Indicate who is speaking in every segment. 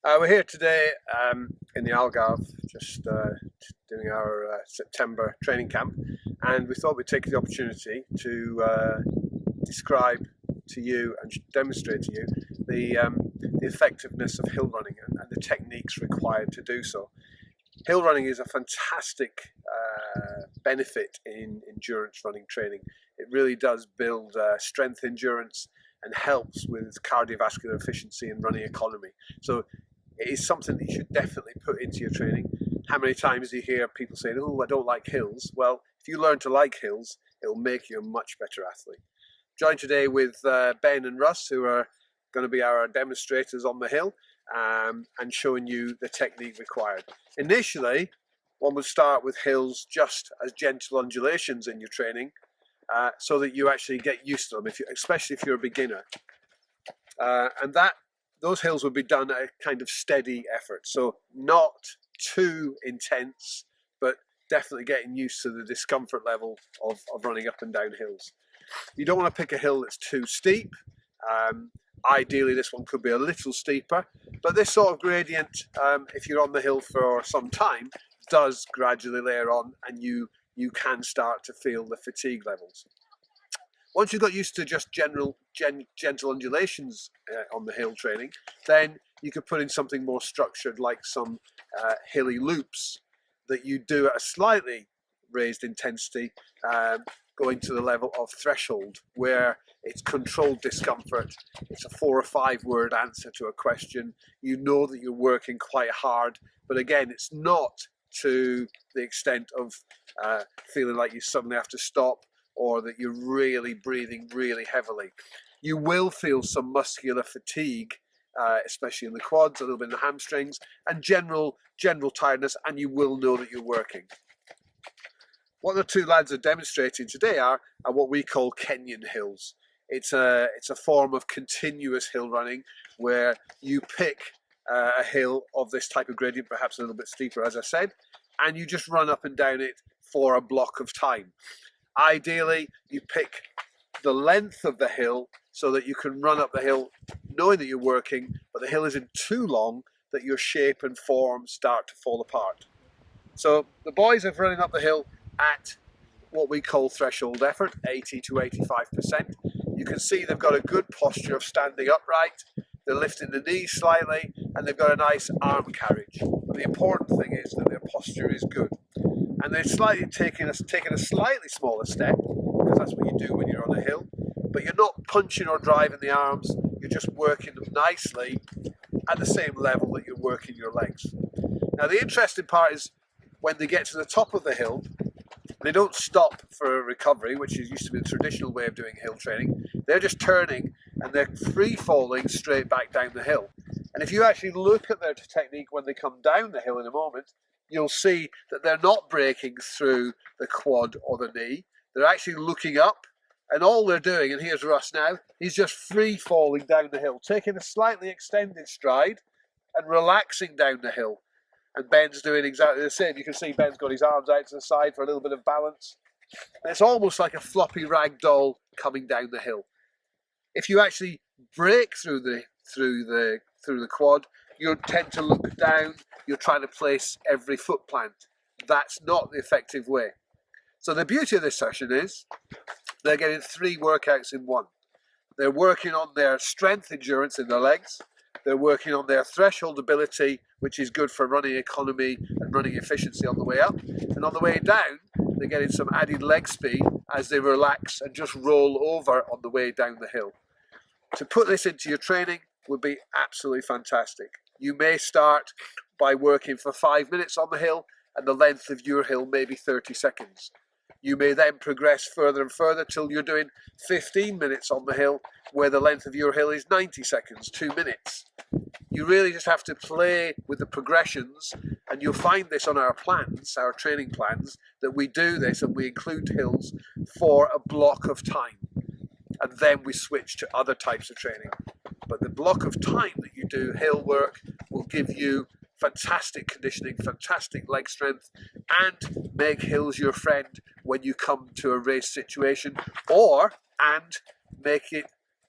Speaker 1: We're here today in the Algarve, just doing our September training camp, and we thought we'd take the opportunity to describe to you and demonstrate to you the effectiveness of hill running and the techniques required to do so. Hill running is a fantastic benefit in endurance running training. It really does build strength endurance and helps with cardiovascular efficiency and running economy. So it is something that you should definitely put into your training. How many times do you hear people saying, "Oh, I don't like hills"? Well, if you learn to like hills, it will make you a much better athlete. Joined today with Ben and Russ, who are going to be our demonstrators on the hill and showing you the technique required. Initially, one would start with hills just as gentle undulations in your training so that you actually get used to them, especially if you're a beginner. And those hills would be done at a kind of steady effort, so not too intense, but definitely getting used to the discomfort level of running up and down hills. You don't want to pick a hill that's too steep. Ideally, this one could be a little steeper, but this sort of gradient, if you're on the hill for some time, does gradually layer on, and you can start to feel the fatigue levels. Once you've got used to just gentle undulations on the hill training, then you could put in something more structured, like some hilly loops that you do at a slightly raised intensity, going to the level of threshold, where it's controlled discomfort. It's a 4 or 5 word answer to a question. You know that you're working quite hard, but again, it's not to the extent of feeling like you suddenly have to stop, or that you're really breathing really heavily. You will feel some muscular fatigue, especially in the quads, a little bit in the hamstrings, and general tiredness, and you will know that you're working. What the two lads are demonstrating today are what we call Kenyan Hills. It's a form of continuous hill running where you pick a hill of this type of gradient, perhaps a little bit steeper, as I said, and you just run up and down it for a block of time. Ideally, you pick the length of the hill so that you can run up the hill knowing that you're working, but the hill isn't too long that your shape and form start to fall apart. So the boys are running up the hill at what we call threshold effort, 80 to 85%. You can see they've got a good posture of standing upright, they're lifting the knees slightly, and they've got a nice arm carriage. But the important thing is that their posture is good. And they're taking a slightly smaller step, because that's what you do when you're on a hill, but you're not punching or driving the arms, you're just working them nicely at the same level that you're working your legs. Now the interesting part is when they get to the top of the hill, they don't stop for a recovery, which used to be the traditional way of doing hill training. They're just turning and they're free falling straight back down the hill. And if you actually look at their technique when they come down the hill in a moment, you'll see that they're not breaking through the quad or the knee. They're actually looking up, and all they're doing, and here's Russ now, he's just free falling down the hill, taking a slightly extended stride and relaxing down the hill. And Ben's doing exactly the same. You can see Ben's got his arms out to the side for a little bit of balance. And it's almost like a floppy rag doll coming down the hill. If you actually break through the quad, you tend to look down, you're trying to place every foot plant. That's not the effective way. So the beauty of this session is they're getting 3 workouts in one. They're working on their strength endurance in their legs, they're working on their threshold ability, which is good for running economy and running efficiency on the way up, and on the way down they're getting some added leg speed as they relax and just roll over on the way down the hill. To put this into your training would be absolutely fantastic. You may start by working for 5 minutes on the hill, and the length of your hill may be 30 seconds. You may then progress further and further till you're doing 15 minutes on the hill, where the length of your hill is 90 seconds, 2 minutes. You really just have to play with the progressions, and you'll find this on our plans, our training plans, that we do this and we include hills for a block of time. And then we switch to other types of training. But the block of time that you do hill work will give you fantastic conditioning, fantastic leg strength, and make hills your friend when you come to a race situation, and make it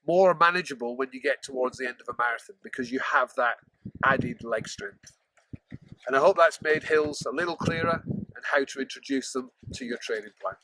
Speaker 1: more manageable when you get towards the end of a marathon, because you have that added leg strength. And I hope that's made hills a little clearer and how to introduce them to your training plan.